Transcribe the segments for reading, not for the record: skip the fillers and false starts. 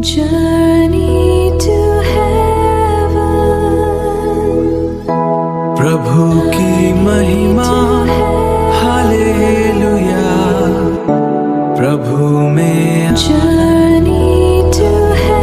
journey to heaven, प्रभु की महिमा hallelujah, प्रभु में journey to heaven.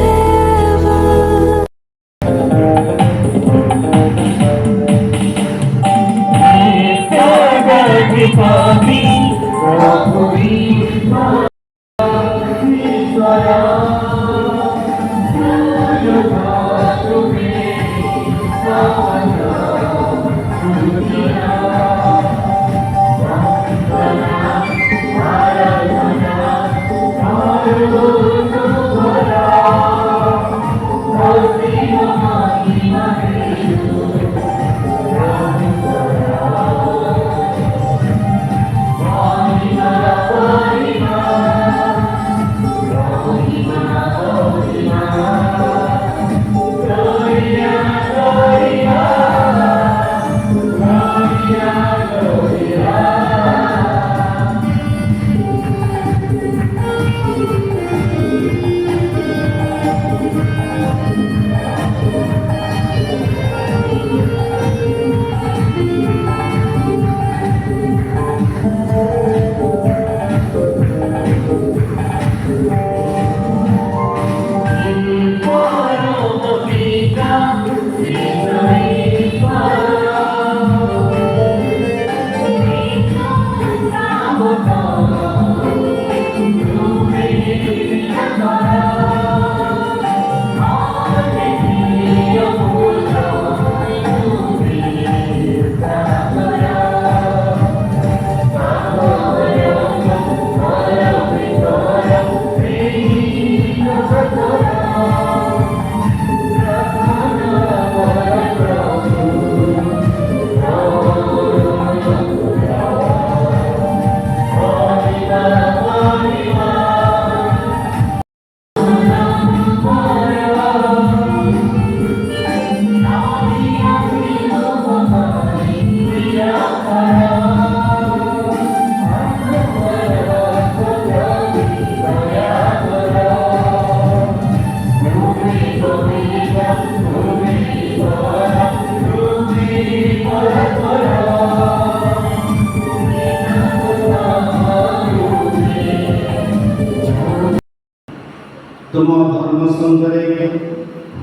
तुम धर्म संघरे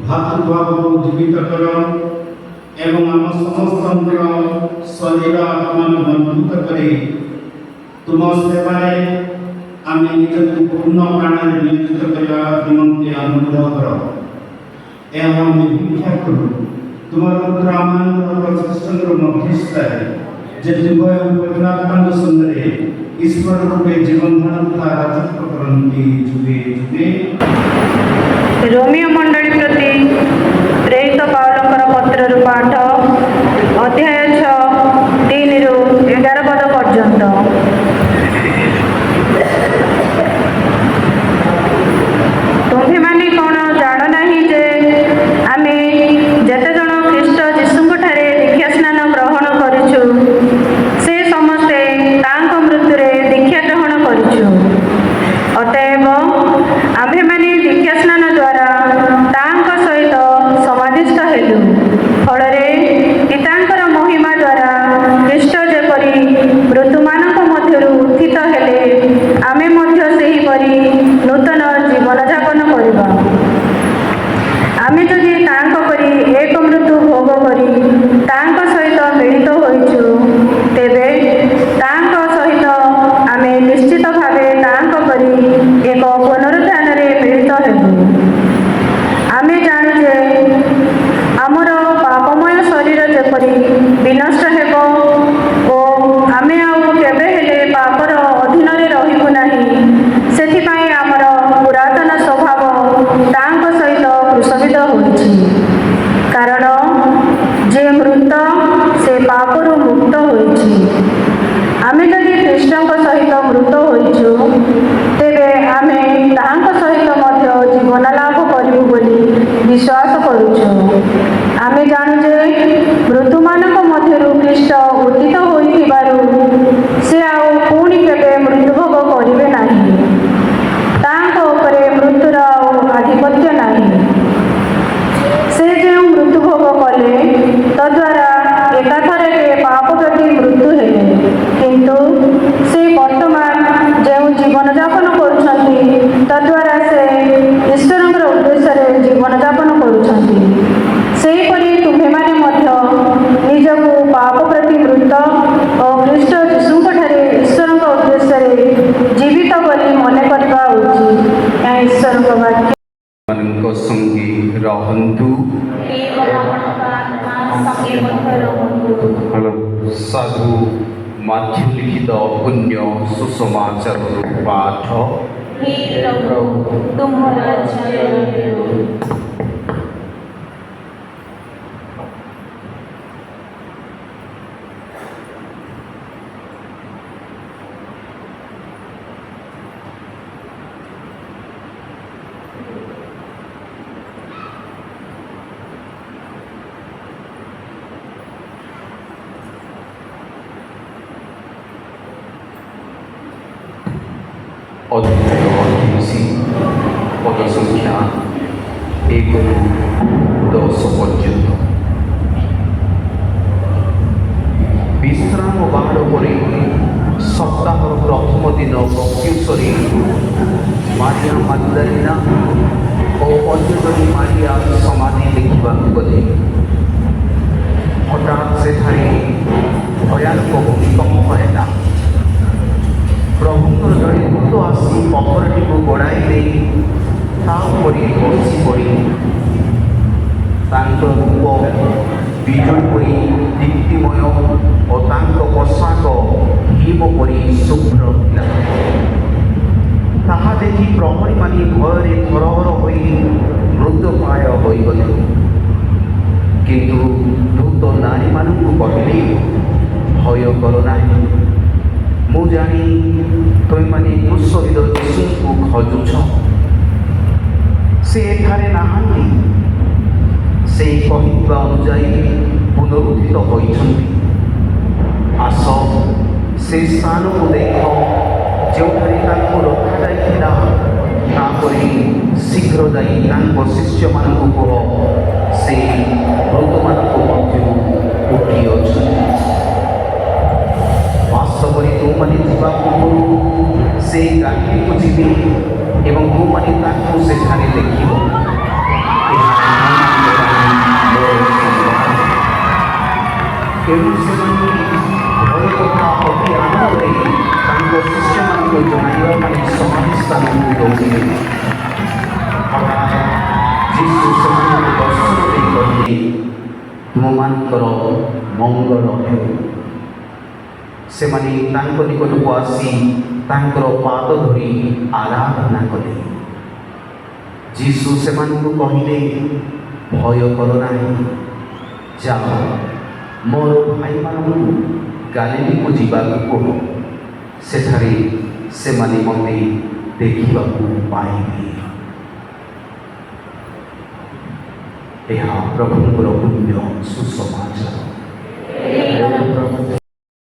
भातृभाव को जीवित कर एवं आम समस्त शरीर आत्मा मजबूत कर तुम सेवाए आम निज पूर्ण प्राण नियोजित करने निमंते अनुरोध कर यह आम भिक्षा करूँ तुम पुत्र आमानंद प्रचेष्टर मध्यस्थ जे जुग पवित्रात्मा संघरे ईश्वर रूपे जीवन धारण राजत्व करती जुगे जुगे। रोमियो मंडली प्रति प्रेरित पावलंकर पत्रर पाठ अध्याय 6 3 रु 11 पद पर्यंत। तुम्हें माने कौन जान नहीं जे आमे जेते जन ख्रीष्ट जीशुंक ठारे दीक्षा स्नान ग्रहण करिछु से समस्ते तांक मृत्युरे दीक्षा ग्रहण करिछु। अतएव आम्भे माने दीक्षा स्नान द्वारा तांक सहित समाधिस्थ हेलु फलरे पितांकर महिमा द्वारा ख्रीष्ट जेपरि मृत्युमानक मध्यरु उत्थित हेले आमे मध्य सेहिपरि नूतन जीवन यापन करिबा। आमे जदि तांक परि एक मृत्यु भोग करी तांक सहित मिलित होइछु तेबे तांक सहित आमे निश्चित भावे तांक परि एक पुनरुत्थान रे मिलित हेबु। आमे जानु जे आमर पापमय शरीर जेपरि विनष्ट हेबो ओ आमे आउ केबे हेले पापर अधीन रे रहिबु नाही सेथिपाई आमर पुरातन स्वभाव तांक सहित क्रुशबिद होइछि। कारण जे मृत से पापरु मुक्त होइछि। आमे जदि ख्रीष्टଙ୍କ सहित मृत होइछु तेबे आमे तांक सहित मध्य जीवन लाभ करिबु बोली विश्वास करूछु। आमे जानु जे मृत्युमानक मध्यरु ख्रीष्ट उत्थित होइथिबारु से आउ पुणी केबे मृत्युभोग करिबे नाही। तांक उपरे मृत्युर आधिपत्य ମାନଙ୍କ ସଙ୍ଗେ ରହନ୍ତୁ। ସାଧୁ ମାଥ୍ୟୁ ଲିଖିତ ପୁଣ୍ୟ ସୁସମାଚାରରୁ ପାଠ। ଅଧିକାରୀ ପଦ ସଂଖ୍ୟା 1ରୁ 10 ପର୍ଯ୍ୟନ୍ତ। ବିଶ୍ରାମ ବାହାର ପରେ ସପ୍ତାହର ପ୍ରଥମ ଦିନ ପ୍ରତ୍ୟୁଷରେ ମାରିଆ ମାଗଦଲିନା ଓ ଅନ୍ୟ ଜଣେ ମାରିଆ ସମାଧି ଦେଖିବାକୁ ଗଲେ। ହଠାତ୍ ସେଠାରେ ଭୟାନକ ଭୂମିକମ୍ପ ହେଲା। ପ୍ରଭୁଙ୍କର ଜଣେ ଦୂତ ଆସି ପଥରଟିକୁ ଗୋଡ଼ାଇ ଦେଇ ତା ଉପରେ ବସି ପଡ଼ି ତାଙ୍କ ରୂପ ବିଜୁଳି ପରି ଦୀପ୍ତିମୟ ଓ ତାଙ୍କ ପୋଷାକ ହିମ ପରି ଶୁଭ୍ର ଥିଲା। ତାହା ଦେଖି ପ୍ରହରୀମାନେ ଭୟରେ ଥରହର ହୋଇ ମୃତ୍ୟୁପାୟ ହୋଇଗଲେ। କିନ୍ତୁ ଦୂତ ନାରୀମାନଙ୍କୁ କହିଲେ, ଭୟ କର ନାହିଁ। ମୁଁ ଜାଣି ତୁମେମାନେ କ୍ରୁଶବିଦ୍ଧ ଯୀଶୁଙ୍କୁ ଖୋଜୁଛ। ସେ ଏଠାରେ ନାହାନ୍ତି। ସେ କହିଥିବା ଅନୁଯାୟୀ ପୁନରୁଦ୍ଧିତ ହୋଇଛନ୍ତି। ଆସ ସେ ସ୍ଥାନକୁ ଦେଖ ଯେଉଁଠାରେ ତାଙ୍କୁ ରଖାଯାଇଥିଲା। ତାପରେ ଶୀଘ୍ର ଯାଇ ତାଙ୍କ ଶିଷ୍ୟମାନଙ୍କୁ କୁହ, ସେ ମୃତମାନଙ୍କ ମଧ୍ୟରୁ ଉଠିଅଛନ୍ତି। ବାସ୍ତବରେ ତୁମମାନେ ଯିବା ପୂର୍ବରୁ ସେ ଗାଲିକୁ ଯିବେ ଏବଂ ତୁମମାନେ ତାଙ୍କୁ ସେଠାରେ ଦେଖିବ। ତେଣୁ ସେମାନେ ଭୟ କଥା ଅତି ଆନନ୍ଦରେ ତାଙ୍କ ଶିଷ୍ୟମାନଙ୍କୁ ଜଣାଇବା ପାଇଁ ସମାଧି ସ୍ଥାନକୁ ଦୌଡ଼ିଲେ। ଯୀଶୁ ସେମାନଙ୍କୁ ଦର୍ଶନ ଦେଇ କହିଲେ, ତୁମମାନଙ୍କର ମଙ୍ଗଳ ହେଉ। ସେମାନେ ତାଙ୍କ ନିକଟକୁ ଆସି ତାଙ୍କର ପାଦ ଧରି ଆରାଧନା କଲେ। ଯୀଶୁ ସେମାନଙ୍କୁ କହିଲେ, ଭୟ କର ନାହିଁ। ଯାଅ, ମୋର ଭାଇମାନଙ୍କୁ ଗାଲିଲୀକୁ ଯିବାକୁ କୁହ। ସେଠାରେ ସେମାନେ ମୋତେ ଦେଖିବାକୁ ପାଇବେ। ଏହା ପ୍ରଭୁଙ୍କର ପୁଣ୍ୟ ସୁସମାଚାର।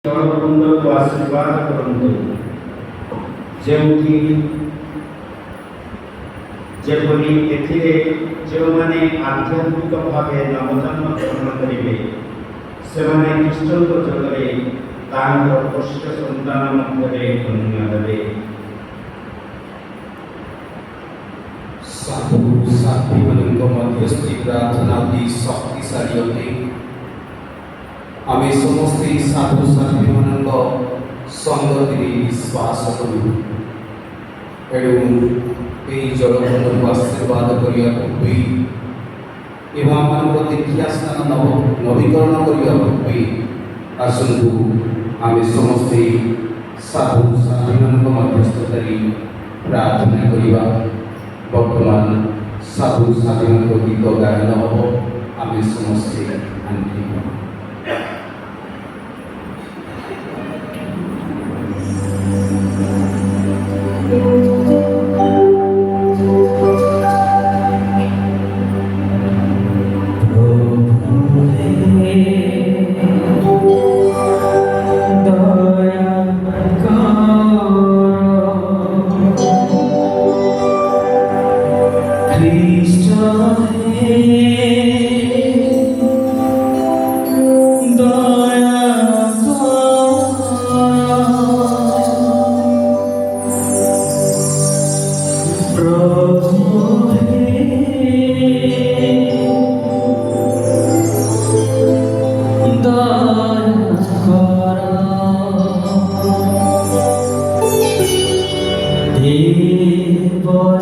ଦଳବୃନ୍ଦକୁ ଆଶୀର୍ବାଦ କରନ୍ତୁ। ଯେପରି ଏଥିରେ ଯେଉଁମାନେ ଆଧ୍ୟାତ୍ମିକ ଭାବେ ନବଜନ୍ମ ଗ୍ରହଣ କରିବେ, ସେମାନେ ଖ୍ରୀଷ୍ଟଙ୍କ ଯୋଗରେ ତାଙ୍କର ପୋଷ୍ୟ ସନ୍ତାନ ମଧ୍ୟରେ ଧନ୍ୟ ହେବେ। ସାଧୁ ସାଧ୍ୱୀମାନଙ୍କ ମଧ୍ୟସ୍ଥି ପ୍ରାର୍ଥନା ଅତି ଶକ୍ତିଶାଳୀ ଅଟେ। ଆମେ ସମସ୍ତେ ସାଧୁ ସାଧ୍ୱୀମାନଙ୍କ ସଙ୍ଗତିରେ ବିଶ୍ୱାସ କରୁ। ଏଣୁ ଏହି ଜଳବନ୍ଧକୁ ଆଶୀର୍ବାଦ କରିବାକୁ ହୁଏ ଏବଂ ଆମମାନଙ୍କ ଦୀକ୍ଷା ସ୍ନାନ ନବୀକରଣ କରିବା ହୁଏ। ଆସନ୍ତୁ ଆମେ ସମସ୍ତେ ସାଧୁ ସାଧ୍ୱୀମାନଙ୍କ ମଧ୍ୟସ୍ଥତାରେ ପ୍ରାର୍ଥନା କରିବା। ବର୍ତ୍ତମାନ ସାଧୁ ସାଧ୍ୱୀମାନଙ୍କ ଗୀତ ଗାୟନ ହେବ। ଆମେ ସମସ୍ତେ ଆନନ୍ଦିତ।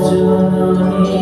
দেবজননী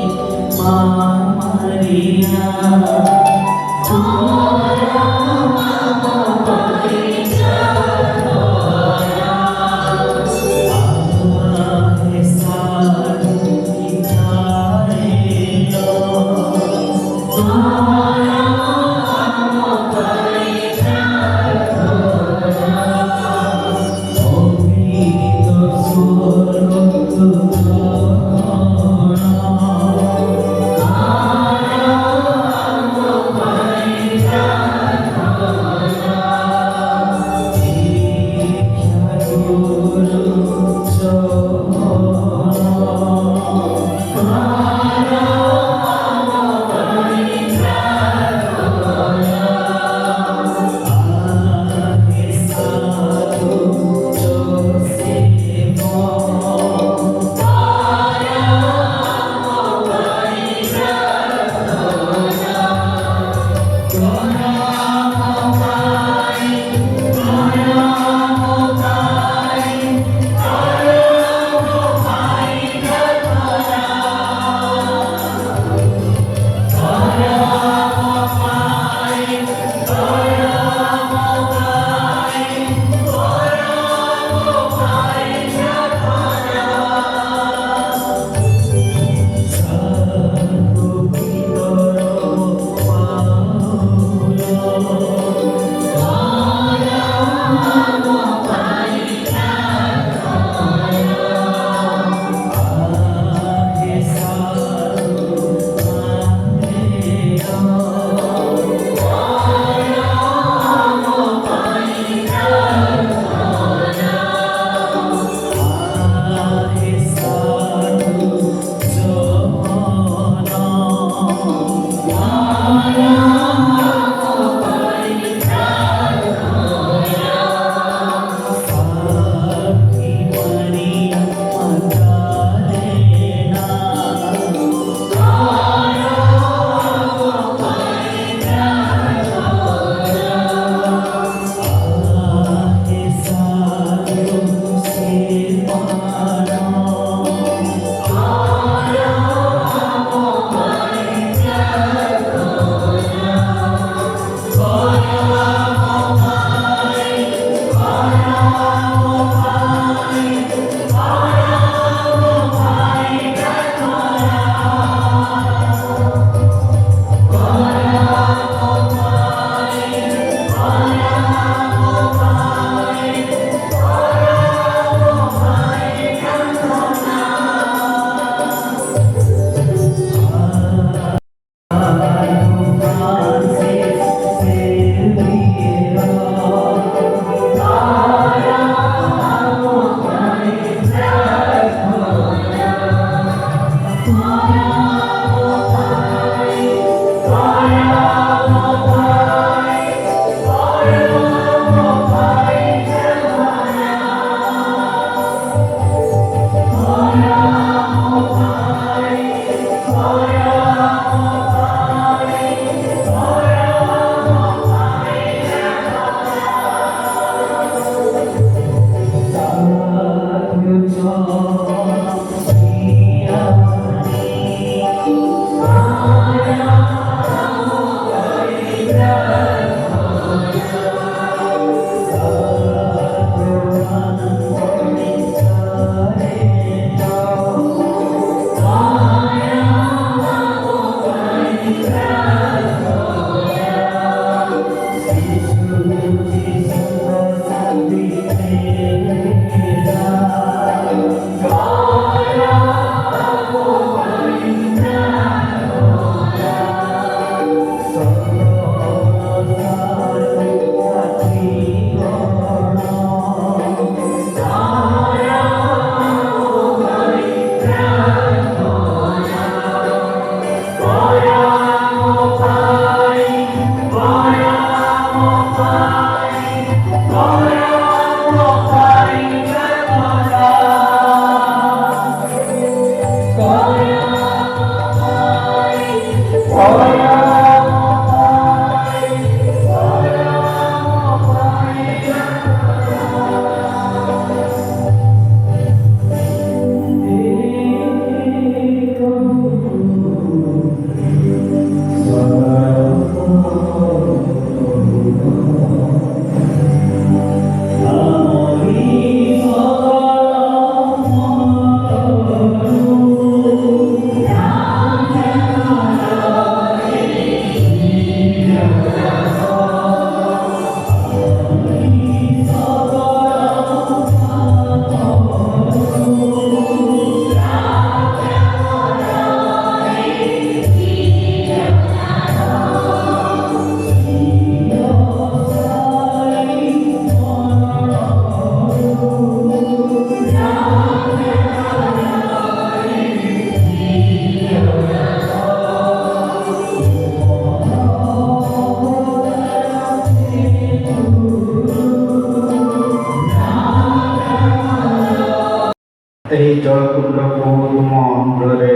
ଏହି ଜଳକୁଣ୍ଡକୁ ତୁମ ଅନ୍ତରରେ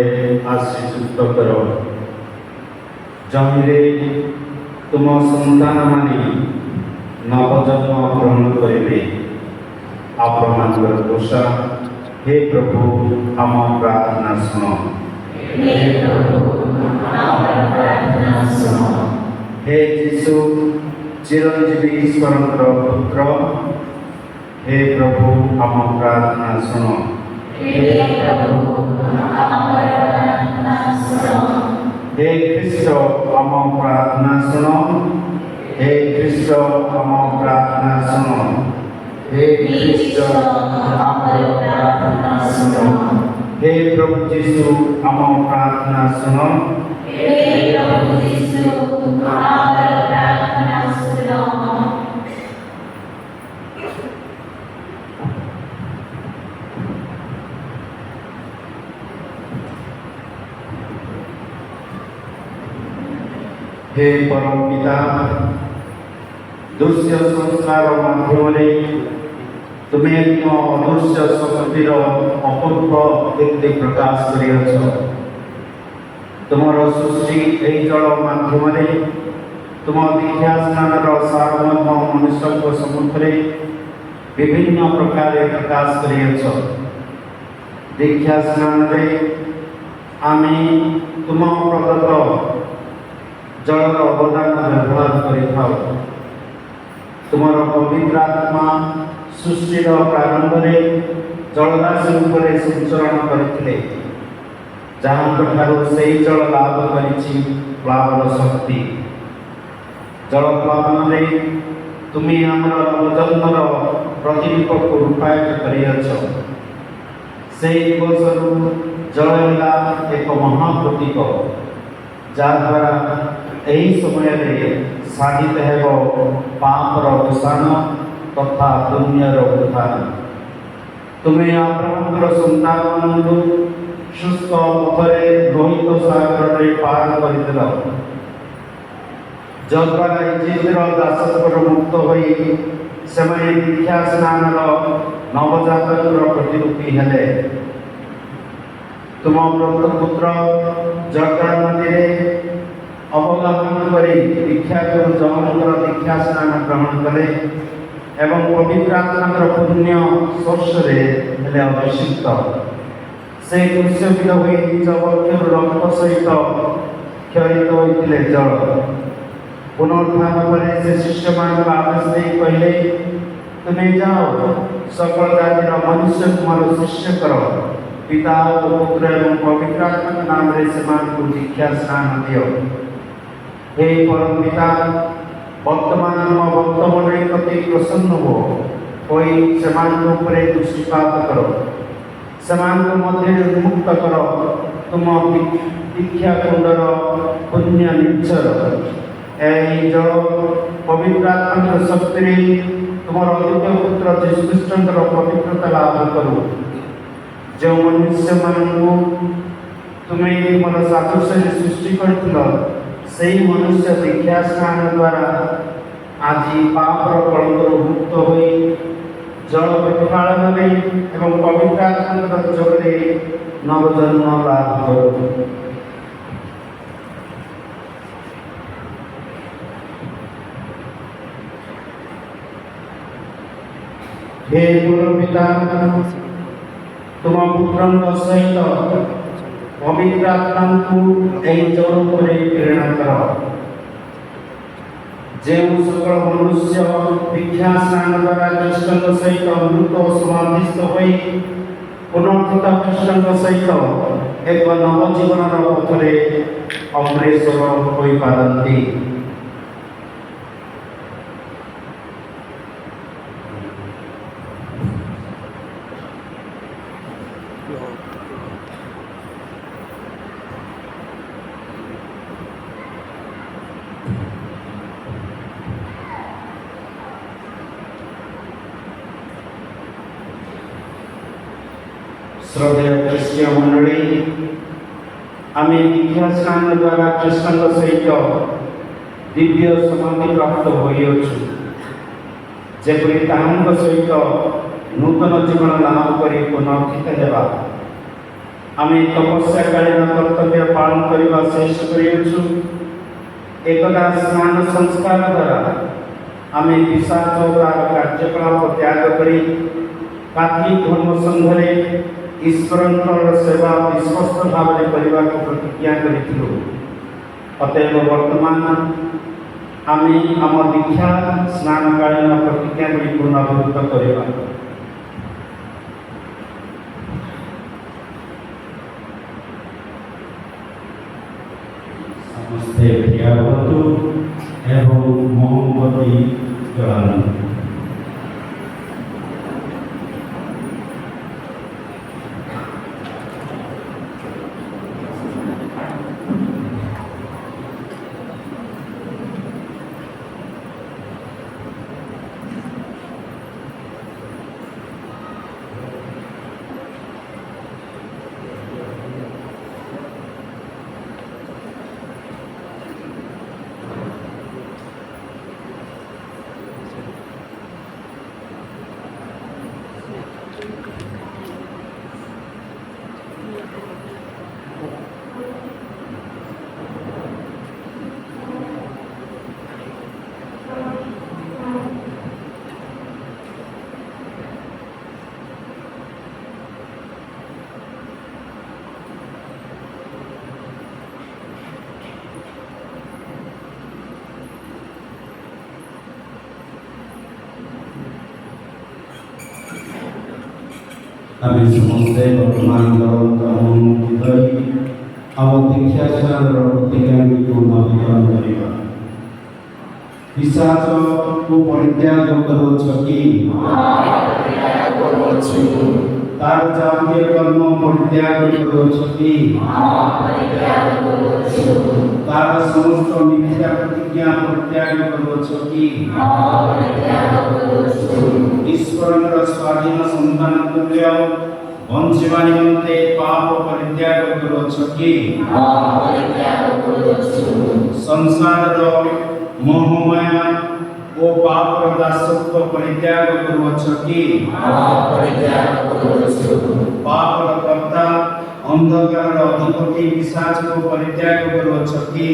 ଆଶ୍ରୀଯୁକ୍ତ କର। ଜମିରେ ତୁମ ସନ୍ତାନମାନେ ନବଜନ୍ମ ଗ୍ରହଣ କରିବେ। ଆପଣମାନଙ୍କର କୃଷା हे प्रभु हम प्रार्थना सुनो। हे यीशु चिरंजीवी ईश्वर पुत्र, हे प्रभु हम प्रार्थना सुनो। हे ख्रिस्ट हम प्रार्थना सुनो। हे ख्रिस्ट हम प्रार्थना सुनो। हे ख्रिस्ट हमारी प्रार्थना सुनो। हे प्रभु यीशु हम प्रार्थना सुनो। हे प्रभु यीशु हमारी प्रार्थना सुनो। हे परम पिता, दृश्य संस्कार माध्यम तुम्हें अदृश्य शक्तिर अपूर्व कीर्ति प्रकाश कर तुम सृष्टि यही जल मध्यम तुम दीक्षा स्नान सार्वभौम मनुष्य सम्मुखें विभिन्न प्रकार प्रकाश कर दीक्षा स्नान आम तुम प्रदत्त जलर अवदान व्यवहार कर तुम पवित्र आत्मा सृष्टिर प्रारंभ में जलराशि उपर संचरण करते जहाँ से जल लाभ कर शक्ति जल प्लावन में तुम्हें आमर नवजन्मर प्रतिरूप को रूपायित कर जल है एक महाप्रतीक जहाद्वारा यही समय साधित हो पापर अवसान तथा पुण्यर उत्थान। तुम्हें अब्राहम संतान मान शुष्क पथरे लोहित सागर पार करदेल जद्वारा इजिप्टर दासत्वर मुक्त हो दीक्षा स्नान नवजात प्रतिरूपी हेले। तुम पुत्र जर्दान नदी अवगाहन कर दीक्षा जमनकर दीक्षा स्नान ग्रहण कले एवं पवित्र आत्मा पुण्य स्पर्श अभिषिक्त से क्रुशित हो निज वक्षर रक्त सहित क्षरित होते जल पुनरुत्थान पर से शिष्य मान आदेश दे कहले तुम्हें जाओ सकल जातिर मनुष्य तुम्हार शिष्य कर पिता और पुत्र एवं पवित्र आत्मा नाम से दीक्षा स्नान दियो। हे परम पिता वर्तमान भक्त मंडली प्रति प्रसन्न हो से दृष्टिपात करो से उन्मुक्त कर तुम दीक्षा कुंडर पुण्य निश्चर जल पवित्र आत्मा शक्ति तुम अद्वितीय पुत्र जीशुख्रीष्टर पवित्रता लाभ करो जो मनुष्य मान तुम्हें तुम सादृश्य सृष्टि कर से मनुष्य दीक्षा स्नान द्वारा आज पापर कलंकर मुक्त हो जल प्रतिपालन एवं पवित्र आत्मा जगरे नवजन्म लाभ करो। हे पिता तुम पुत्र सहित पवित्र आत्मा को जल पर प्रेरणा कर जो सकल मनुष्य दीक्षा स्नान द्वारा कृष्ण सहित मृत समाधिस्थ हो पुनर्थित कृष्ण सहित एक नवजीवन पथरे अग्रेसर हो पारती। श्रद्धेय क्रिस्टीय मंडली आम दीक्षा स्नान द्वारा कृष्ण सहित दिव्य समाधि प्राप्त होपरी सहित ନୂତନ ଜୀବନ ଲାଭ କରି ପୁନର୍ଜିତ ହେବା। ଆମେ ତପସ୍ୟାକାଳୀନ କର୍ତ୍ତବ୍ୟ ପାଳନ କରିବା ଶେଷ କରିଅଛୁ। ଏକଦା ସ୍ନାନ ସଂସ୍କାର ଦ୍ୱାରା ଆମେ ପିଶାଚ ତାର କାର୍ଯ୍ୟକଳାପ ତ୍ୟାଗ କରି କାଠି ଧର୍ମ ସଂଘରେ ଈଶ୍ୱରଙ୍କର ସେବା ବିଶ୍ୱସ୍ତ ଭାବରେ କରିବାକୁ ପ୍ରତିଜ୍ଞା କରିଥିଲୁ। ଅତଏବ ବର୍ତ୍ତମାନ ଆମେ ଆମ ଦୀକ୍ଷା ସ୍ନାନକାଳୀନ ପ୍ରତିଜ୍ଞା ଗୁଡ଼ିକୁ ପୁନରାବୃତ୍ତ କରିବା। ସମସ୍ତେ ଠିଆ ହୁଅନ୍ତୁ ଏବଂ ମହମବତୀ ଜଳାନ୍ତୁ। ଆମେ ସମସ୍ତେ ବର୍ତ୍ତମାନ ଅନୁମତି ଧରି ଆମ ଦୀକ୍ଷା ସ୍ନାନର ପ୍ରତିଜ୍ଞାଗୁଡ଼ିକୁ ନବୀକରଣ କରିବା। ପିଶାଚକୁ ପରିତ୍ୟାଗ କରୁଅଛ କି? ତାର ଯାବତୀୟ କର୍ମ ପରିତ୍ୟାଗ କରୁଅଛ କି? ତାର ସମସ୍ତ ମିଥ୍ୟା ପ୍ରତିଜ୍ଞା ପରିତ୍ୟାଗ କରୁଅଛ କି? ଈଶ୍ୱରଙ୍କର ସ୍ୱାଧୀନ ସନ୍ତାନ ତୁଲ୍ୟ ବଞ୍ଚିବା ନିମନ୍ତେ ପାପ ପରିତ୍ୟାଗ କରୁଅଛ କି? ସଂସାରର ମୋହମାୟା ଓ ପାପର ଦାସତ୍ୱ ପରିତ୍ୟାଗ କରୁଅଛ କି? ପାପର କର୍ତ୍ତା ଅନ୍ଧକାରର ଅଧିପତି ପିଶାଚକୁ ପରିତ୍ୟାଗ କରୁଅଛ କି?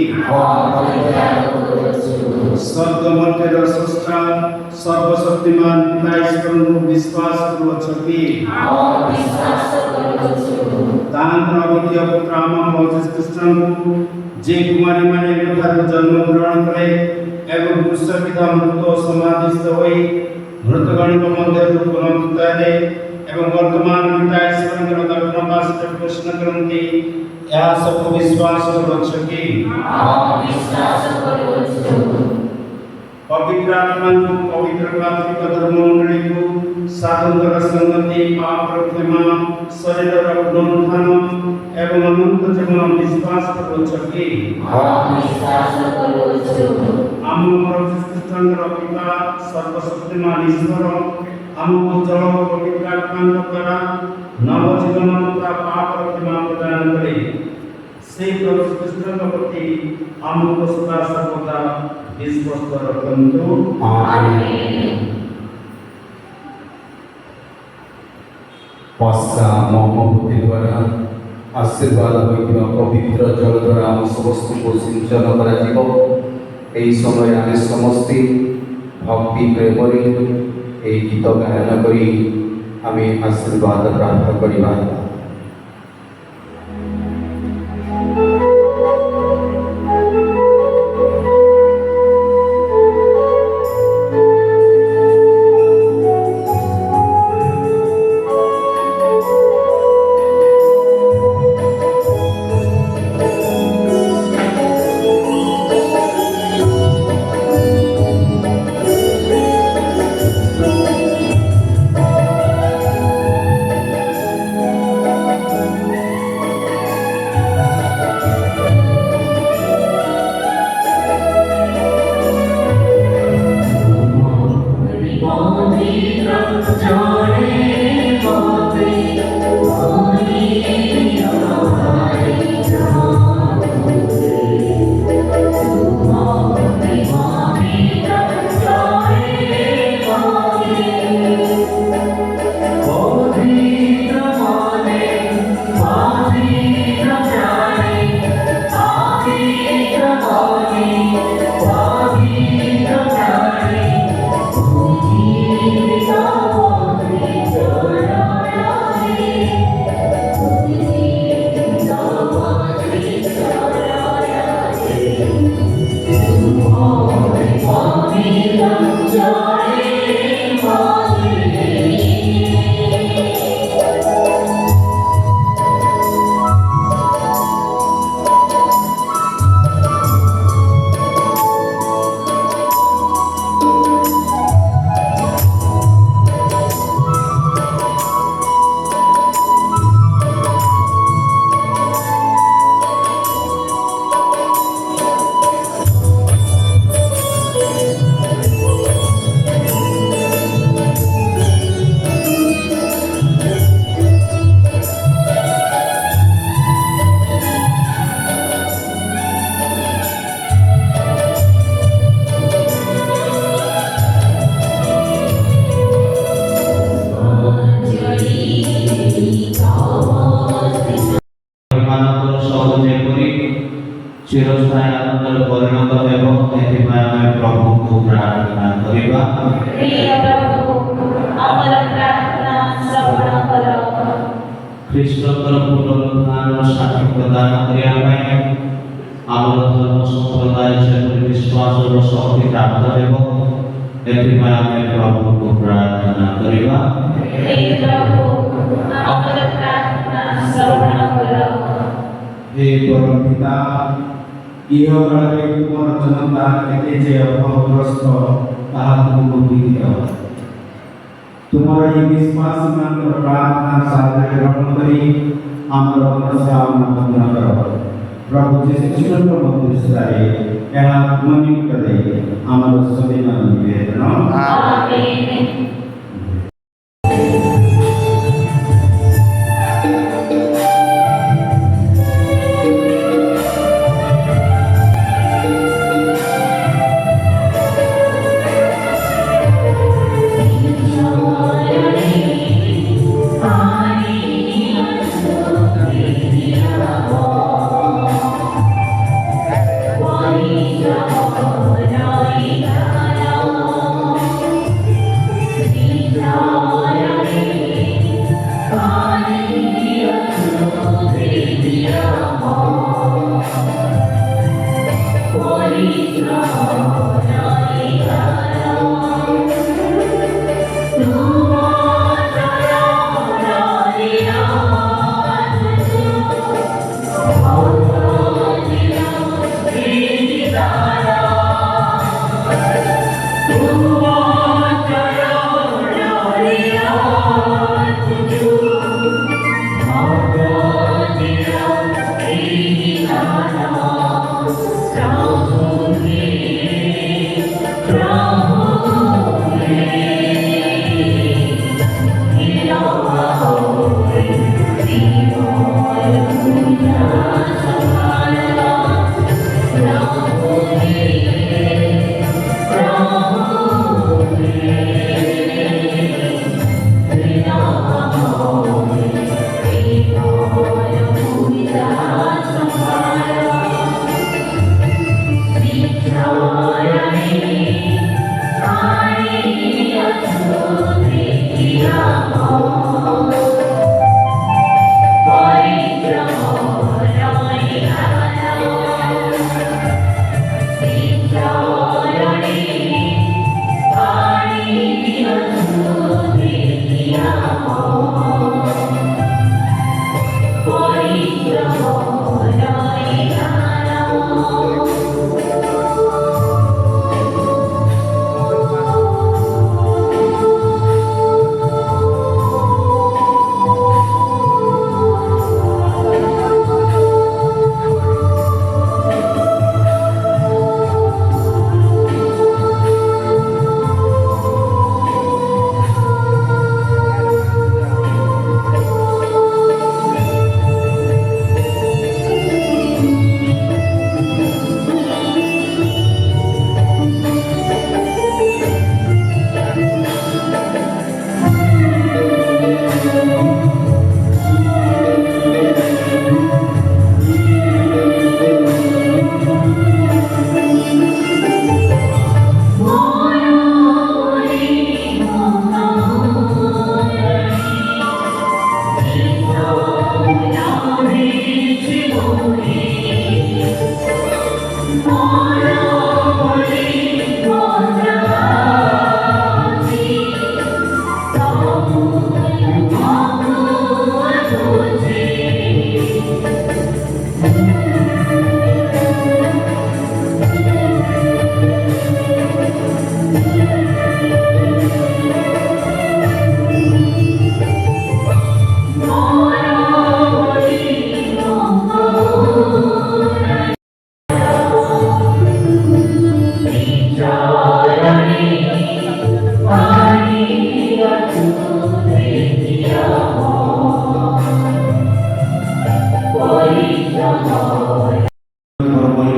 ସ୍ୱର୍ଗ ମଧ୍ୟର ସ୍ରଷ୍ଟା ସର୍ବଶକ୍ତିମାନ ପିତା ଈଶ୍ୱରଙ୍କୁ ବିଶ୍ୱାସ କରୁଅଛ କି? ତାଙ୍କର ଅବିଦ୍ୟ ପୁତ୍ର ଆମ ପ୍ରଭୁ ଖ୍ରୀଷ୍ଟଙ୍କୁ ଯେ କୁମାରୀମାନେ ଠାରୁ ଜନ୍ମଗ୍ରହଣ କଲେ ଏବଂ କୃଷକିତ ମୃତ ସମାଧିସ୍ଥ ହୋଇ ମୃତଗଣଙ୍କ ମଧ୍ୟରୁ ପୁନରୁତ୍ଥିତ ହେଲେ ଏବଂ ବର୍ତ୍ତମାନ ପିତା ଈଶ୍ୱରଙ୍କର ଦକ୍ଷିଣ ପାର୍ଶ୍ୱରେ ପ୍ରଶ୍ନ କରନ୍ତି, ଏହା ସବୁ ବିଶ୍ୱାସ କରୁଅଛ କି? ପବିତ୍ର ଆତ୍ମାଙ୍କୁ ପବିତ୍ର କାର୍ତ୍ତିକ ଧର୍ମମଣ୍ଡଳୀକୁ ସାଧୁଙ୍କର ସଂଗତି ପାପର କ୍ଷମା ଶରୀରର ପୁନରୁତ୍ଥାନ ଏବଂ ଅନନ୍ତ ଜୀବନ ବିଶ୍ୱାସ କରୁଅଛ କି? ଆମ ପ୍ରଭୁ ଖ୍ରୀଷ୍ଟଙ୍କର ପିତା ସର୍ବଶକ୍ତିମାନ ଈଶ୍ୱର ଆମକୁ ଜଳ ପବିତ୍ର ଆତ୍ମାଙ୍କ ଦ୍ୱାରା ନବଜୀବନ ତଥା ପାପର କ୍ଷମା ପ୍ରଦାନ କରେ। ସେହି ପ୍ରଭୁ ଖ୍ରୀଷ୍ଟଙ୍କ ପ୍ରତି ଆମକୁ ସଦା ସର୍ବଦା ବିଶ୍ୱସ୍ତ ରଖନ୍ତୁ। ପସ୍କା ମହମବତୀ ଦ୍ୱାରା ଆଶୀର୍ବାଦ ହୋଇଥିବା ପବିତ୍ର ଜଳ ଦ୍ୱାରା ଆମ ସମସ୍ତଙ୍କୁ ସିଞ୍ଚନ କରାଯିବ। ଏହି ସମୟରେ ଆମେ ସମସ୍ତେ ଭକ୍ତି ପ୍ରେମରେ ଏହି ଗୀତ ଗାୟନ କରି ଆମେ ଆଶୀର୍ବାଦ ପ୍ରାପ୍ତ କରିବା। চিরস্থায়ী আনন্দରେ ପରିଣତ ହେବ ଏଥିପାଇଁ ଆମେ ପ୍ରଭୁଙ୍କୁ ପ୍ରାର୍ଥନା କରିବା। ଖ୍ରୀଷ୍ଟଙ୍କର ପୁନରୁତ୍ଥାନର ସାକ୍ଷୀ ପ୍ରଦାନ କରିବା ପାଇଁ ଆମର ଧର୍ମ ସମ୍ପ୍ରଦାୟ ଯେପରି ବିଶ୍ୱାସର ଶକ୍ତି ପ୍ରାପ୍ତ ହେବ ଏଥିପାଇଁ ଆମେ ପ୍ରଭୁଙ୍କୁ ପ୍ରାର୍ଥନା କରିବା। हे परम पिता इह काले तुमर जनता केते जे अभावग्रस्त ताहा तुमको विदित तुमर ये विश्वास मात्र प्रार्थना सादर ग्रहण करी आमर मनसा पूर्ण कर प्रभु यीशु ख्रीष्टଙ୍କ ମଧ୍ୟସ୍ଥରେ ଏହା ମନିତ ଦେ ଆମର ସଦିନ ନିବେଦନ ଆମେନ୍।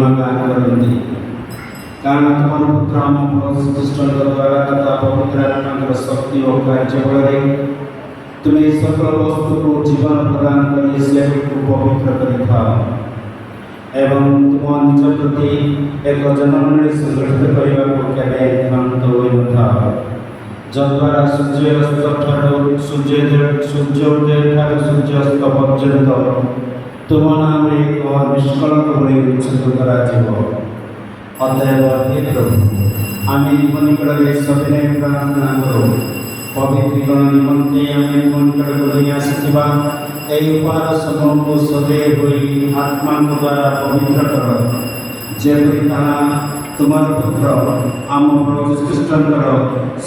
ଗୁଣଗାନ କରନ୍ତି। କାରଣ ତୁମର ପୁତ୍ର ଆମ ପ୍ରଭୁ ଶ୍ରୀକୃଷ୍ଣଙ୍କ ଦ୍ୱାରା ତଥା ପବିତ୍ର ଆତ୍ମାଙ୍କର ଶକ୍ତି ଓ କାର୍ଯ୍ୟ ବଳରେ ତୁମେ ଏହି ସକଳ ବସ୍ତୁକୁ ଜୀବନ ପ୍ରଦାନ କରି ସେଗୁଡ଼ିକୁ ପବିତ୍ର କରିଥାଅ ଏବଂ ତୁମ ନିଜ ପ୍ରତି ଏକ ଜନମଣ୍ଡଳୀ ସଂଗଠିତ କରିବାକୁ କେବେ କ୍ଳାନ୍ତ ହୋଇନଥାଅ, ଯଦ୍ୱାରା ସୂର୍ଯ୍ୟାସ୍ତ ଠାରୁ ସୂର୍ଯ୍ୟୋଦୟ ଠାରୁ ସୂର୍ଯ୍ୟାସ୍ତ ପର୍ଯ୍ୟନ୍ତ ତୁମ ନାମରେ ଏକ ନିଷ୍କଳଙ୍କ ଭଳି ଉଚ୍ଛେଦ କରାଯିବ। ଅତଏବ ହେ ପ୍ରଭୁ, ଆମେ ତୁମ ନିକଟରେ ସବିନୟ ପ୍ରାର୍ଥନା କରୁ, ପବିତ୍ରୀକରଣ ନିମନ୍ତେ ଆମେ ତୁମ ନିକଟକୁ ନେଇ ଆସିଥିବା ଏହି ଉପହାର ସମୂହକୁ ସଦୈବ ହୋଇ ଆତ୍ମାଙ୍କ ଦ୍ୱାରା ପବିତ୍ର କର, ଯେପରି ତାହା ତୁମର ପୁତ୍ର ଆମ ପ୍ରଭୁ ଶ୍ରୀକୃଷ୍ଣଙ୍କର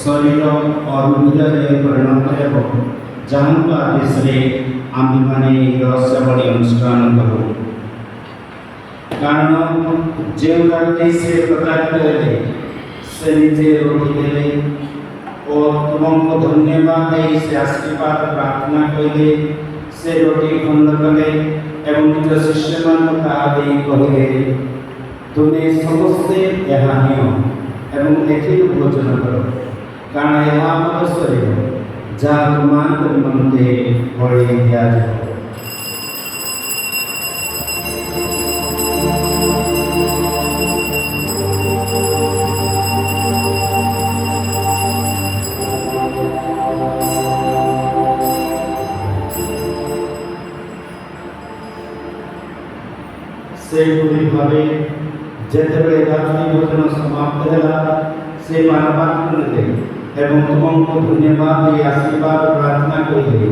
ଶରୀର ଓ ହୃଦୟରେ ପରିଣତ ହେବ, ଯାହାଙ୍କ ଆଦେଶରେ ଆମ୍ଭେମାନେ ଏହି ରହସ୍ୟାବଳୀ ଅନୁଷ୍ଠାନ କରୁ। କାରଣ ଯେଉଁ ରାତି ସେ ପ୍ରକାଶିତ ହେଲେ ସେ ନିଜେ ରୋଟି ଦେଲେ ଓ ତୁମକୁ ଧନ୍ୟବାଦ ଦେଇ ସେ ଆଶୀର୍ବାଦ ପ୍ରାର୍ଥନା କହିଲେ, ସେ ରୋଟି ଖଣ୍ଡ କଲେ ଏବଂ ନିଜ ଶିଷ୍ୟମାନଙ୍କୁ ତାହା ଦେଇ କହିଲେ, ତୁମେ ସମସ୍ତେ ଏହା ନିଅ ଏବଂ ଏଥିରୁ ଭୋଜନ କର, କାରଣ ଏହା ଆମର ଶରୀର ଯାହା ତୁମମାନଙ୍କ ନିମନ୍ତେ ବଳି ଦିଆଯିବ। ସେହିପରି ଭାବେ ଯେତେବେଳେ ରାତ୍ରି ଭୋଜନ ସମାପ୍ତ ହେଲା ସେ ପାନପାତ୍ର ନେଲେ ଏବଂ ତୁମକୁ ଧନ୍ୟବାଦ ଦେଇ ଆଶୀର୍ବାଦ ପ୍ରାର୍ଥନା କରିଲେ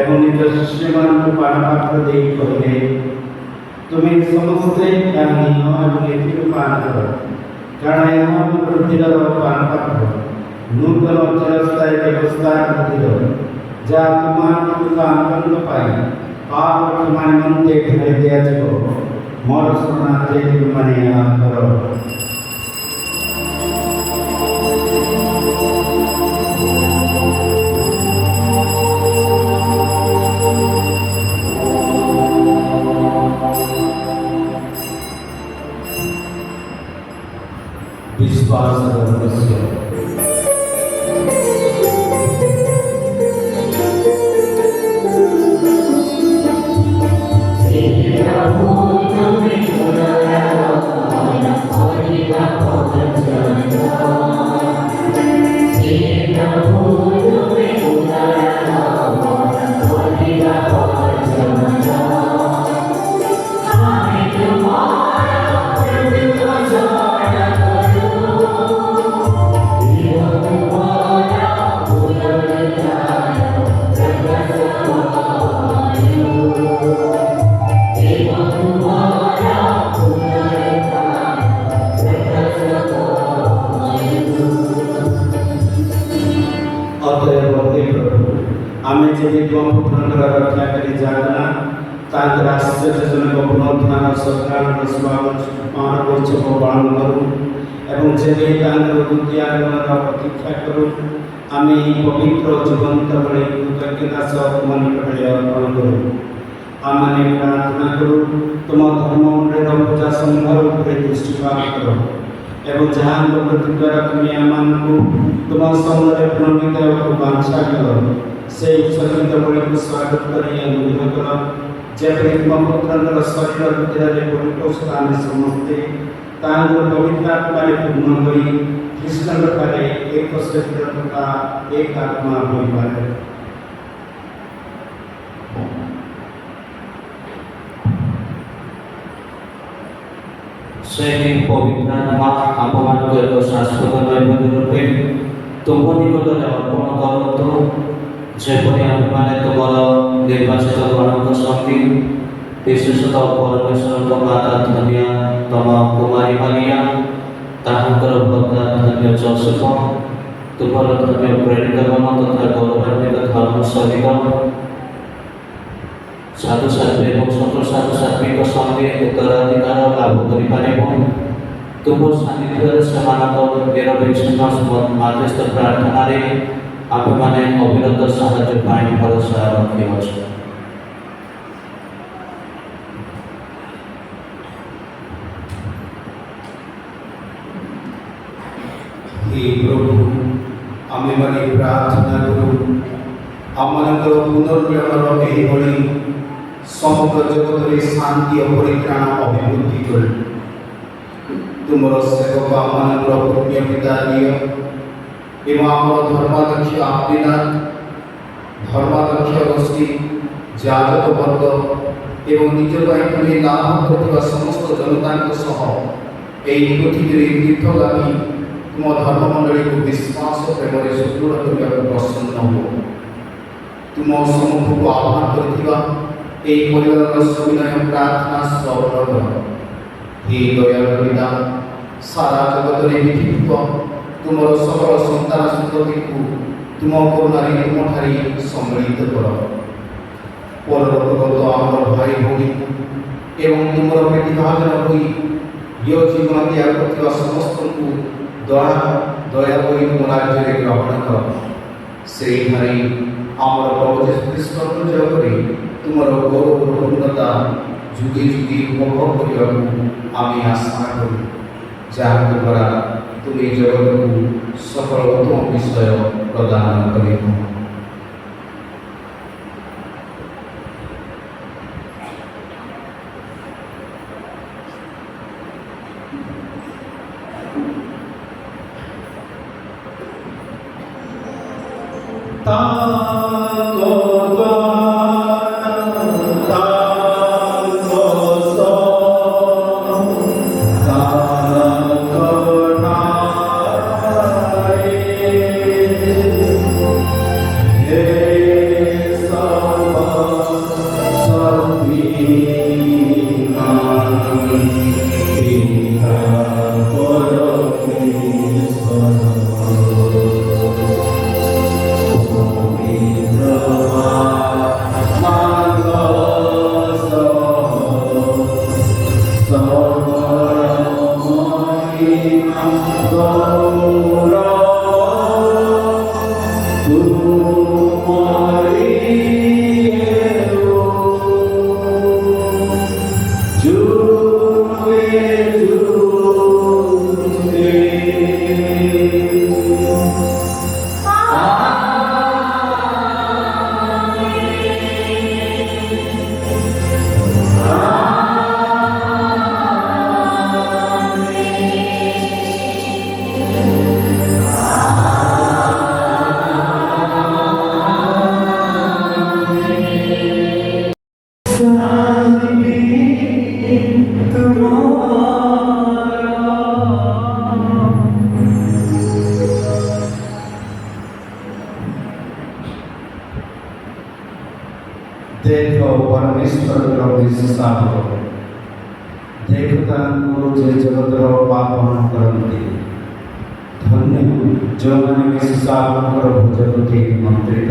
ଏବଂ ନିଜ ଶିଷ୍ୟମାନଙ୍କୁ ପାନପାତ୍ର ଦେଇ କହିଲେ, ତୁମେ ସମସ୍ତେ ଏହା ନିଅ ଏବଂ ଏଥିରୁ ପାନ କର, କାରଣ ଏହା ଆମ ବୃଦ୍ଧିର ପାନପାତ୍ର, ନୂତନ ଚିରସ୍ଥାୟୀ ବ୍ୟବସ୍ଥାର ବୃଦ୍ଧିର, ଯାହା ତୁମମାନଙ୍କ ଆନନ୍ଦ ପାଇଁ ପାପ କ୍ଷମା ନିମନ୍ତେ ଏଠାରେ ଦିଆଯିବ। ମୋର ସ୍ମରଣାର୍ଥେ ତୁମମାନେ ଏହା କର। विश्वास रहस्य आमे जेबे पुत्रଙ୍କର ରକ୍ଷା କରି ଜାଗନା ତାଙ୍କର ଆଶ୍ଚର୍ଯ୍ୟଜନକ ପୁନରୁତ୍ଥାନ ସତ୍କାରଣ ସ୍ମରଣ ଉତ୍ସବ ପାଳନ କରୁ ଏବଂ ଯେବେ ତାଙ୍କର ଦ୍ୱିତୀୟ ଆଗମନର ପ୍ରତୀକ୍ଷା କରୁ ଆମେ ଏହି ପବିତ୍ର ଜୀବନ୍ତ ବଳି କୃତଜ୍ଞତା ସହ ତୁମ ନିକଟରେ ଅର୍ପଣ କରୁ। ଆମେ ପ୍ରାର୍ଥନା କରୁ ତୁମ ଧର୍ମମଣ୍ଡଳୀର ପୂଜା ସମ୍ଭାର ଉପରେ ଦୃଷ୍ଟିପାତ କର ଏବଂ ଯାହାଙ୍କ ପ୍ରତି ଦ୍ୱାରା ତୁମେ ଆମମାନଙ୍କୁ ତୁମ ସମ୍ମୁଖରେ ପ୍ରଣମିତ ହେବାକୁ ବାଞ୍ଛା କର, ସେ ଉତ୍ସର୍ଗିତ ବଳିକୁ ସ୍ୱାଗତ କରି ଅନୁଭବ କର, ଯେପରି ତୁମ ପୁତ୍ରଙ୍କର ଶରୀର ଭିତରେ ପରିପୋଷିତ ଆମେ ସମସ୍ତେ ତାଙ୍କର ପବିତ୍ର ଆତ୍ମାରେ ପୂର୍ଣ୍ଣ ହୋଇ ଖ୍ରୀଷ୍ଟଙ୍କ ଠାରେ ଏକ ଶରୀର ତଥା ଏକ ଆତ୍ମା ହୋଇପାରେ। ସେହି ପବିତ୍ର ଆତ୍ମା ଆପଣମାନଙ୍କୁ ଏକ ଶାଶ୍ୱତ ନୈବେଦ୍ୟ ରୂପେ ତୁମ ନିକଟରେ ଅର୍ପଣ କରନ୍ତୁ, ଯେପରି ଆମେମାନେ ତୁମର ନିର୍ବାଚିତ ଗଣଙ୍କ ଶକ୍ତି ବିଶେଷତଃ ପରମେଶ୍ୱରଙ୍କ ମାତା ଧନ୍ୟ ତମ କୁମାରୀ ମାରିଆ, ତାହାଙ୍କର ଭର୍ତ୍ତା ଧନ୍ୟ ଯୋସେଫ, ତୁମର ଧନ୍ୟ ପ୍ରେରିତଗଣ ତଥା ଗୌରବାନ୍ୱିତ ଧର୍ମ ସହିତ ସାଧୁସାଧ୍ୱୀ ଏବଂ ସକଳ ସାଧୁସାଧ୍ୱୀଙ୍କ ସଙ୍ଗେ ଉତ୍ତରାଧିକାର ଲାଭ କରିପାରିବ। ତୁମ ସାନ୍ନିଧ୍ୟରେ ସେମାନଙ୍କ ନିରବିଚ୍ଛିନ୍ନ ମାଧ୍ୟସ୍ଥ ପ୍ରାର୍ଥନାରେ ଆମେମାନେ ଅବିରତ ସାହାଯ୍ୟ ପାଇଁ ଭରସା ରଖିଅଛୁ। हे प्रभु आमे माने प्रार्थना करू आमनकर पुनर्मिलनर एहिभଳି समग्र जगतरे शांति और परित्राण अभिवृद्धि कर तुमर सेवक आमनकर पुण्य पिता दिय एवं आमर धर्माध्यक्ष आपना धर्माध्यक्ष गोष्ठी जाजक वर्ग एवं निज तुम्हें लाभ कर समस्त जनता पृथ्वी तीर्थगामी तुम धर्ममंडली को विश्वास प्रेम सुदृढ़ करने प्रसन्न हो तुम सम्मुख को आह्वान कर सविनय प्रार्थना स्मरण कर हे दयाल पिता सारा जगत विधित्व तुम सकल संतान संतति को तुम करुणारे तुम ठारे सम्मिलित कर परलोकगत आमर भाई भौणी एवं तुमर प्रतिभाजन होई यो जीवन त्याग करथिबा समस्त को दया करी तुम राज्य ग्रहण कर से ठारे आमर प्रभु यीशु ख्रीष्ट पूजा करी तुमर गौरव पूर्णता जुगे जुगे उपभोग करने को आमे आशा करूँ जहाँ द्वारा तुम्हें जगत को सफल उत्तम विषय प्रदान करे देखो परमेश्वर विश्वास देखता जे जगतर पापन करती धन्य जो मैंने विश्वास भोजन के निमंत्रित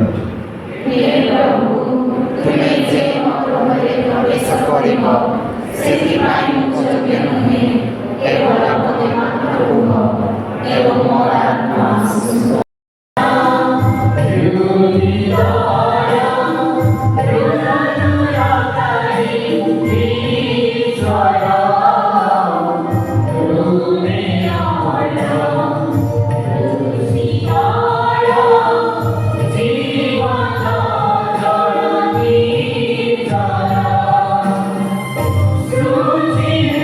Suci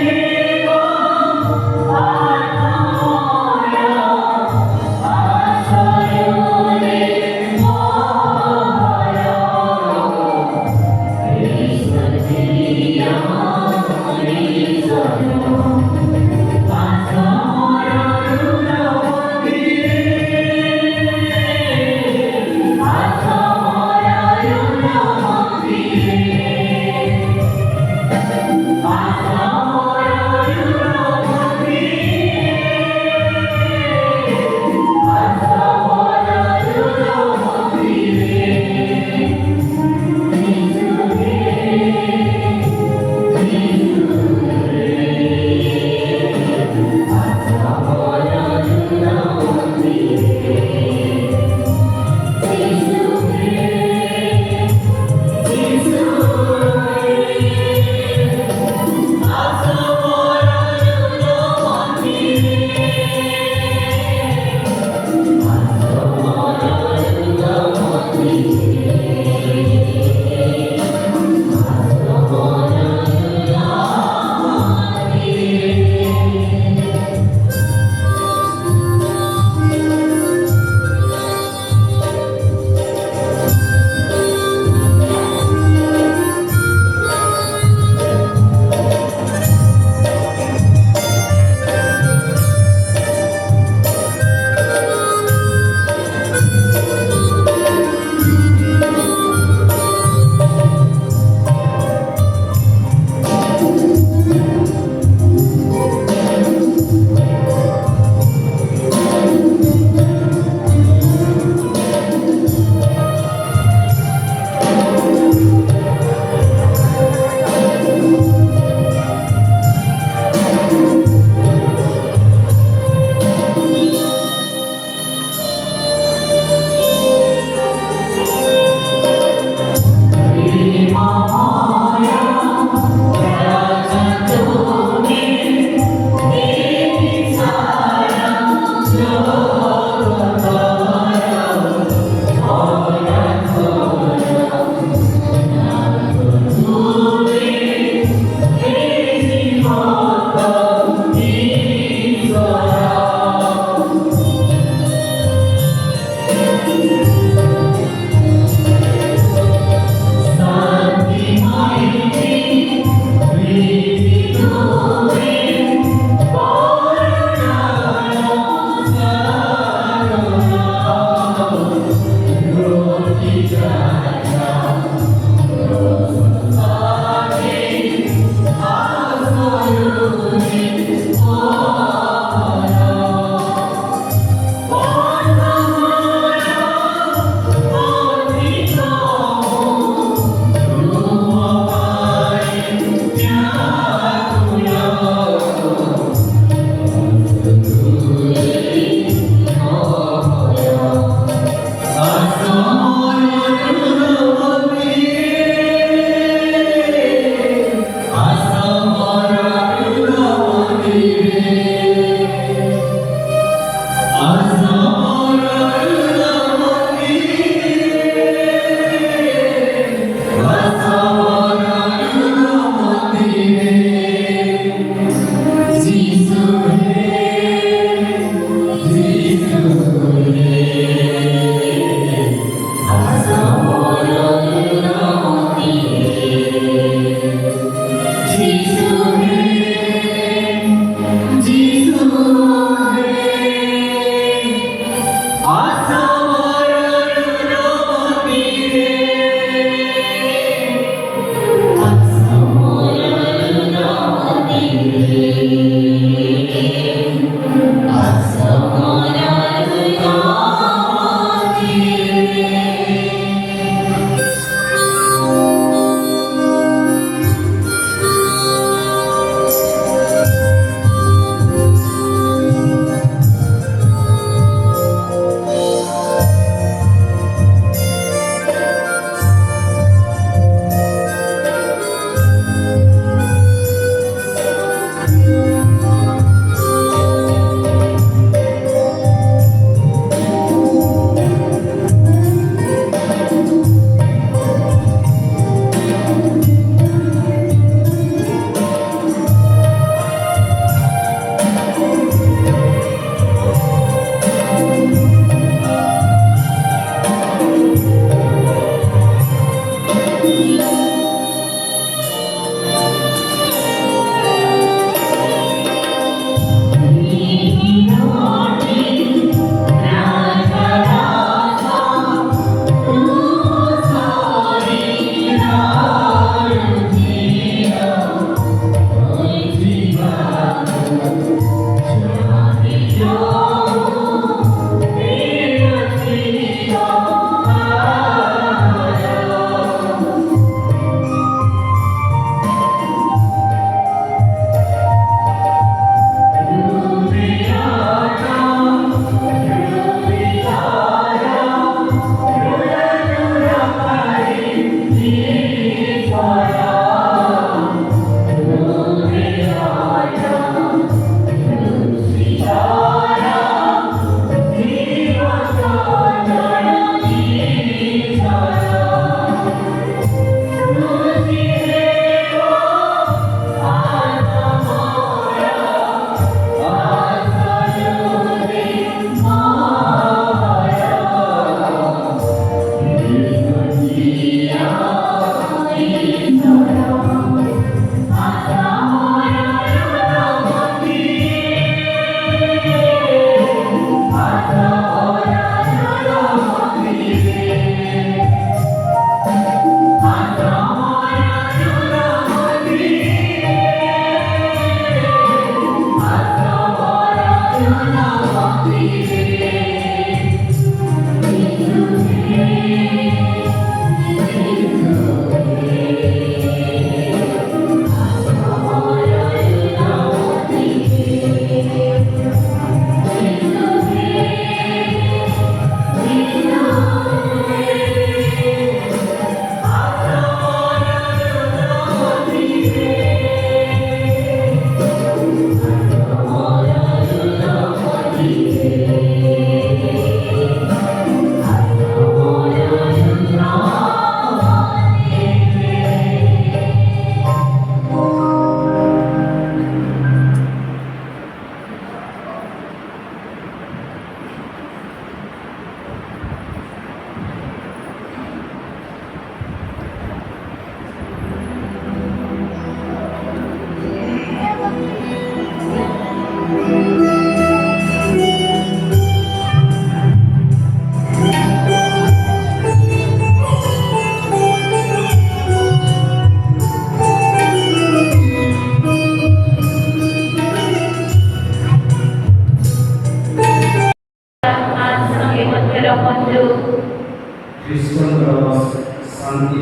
शांति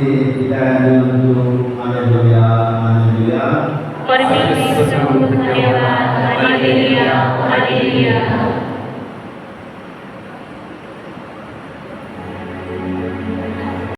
हालेलुया हालेलुया परमेश्वर को धन्यवाद हालेलुया हालेलुया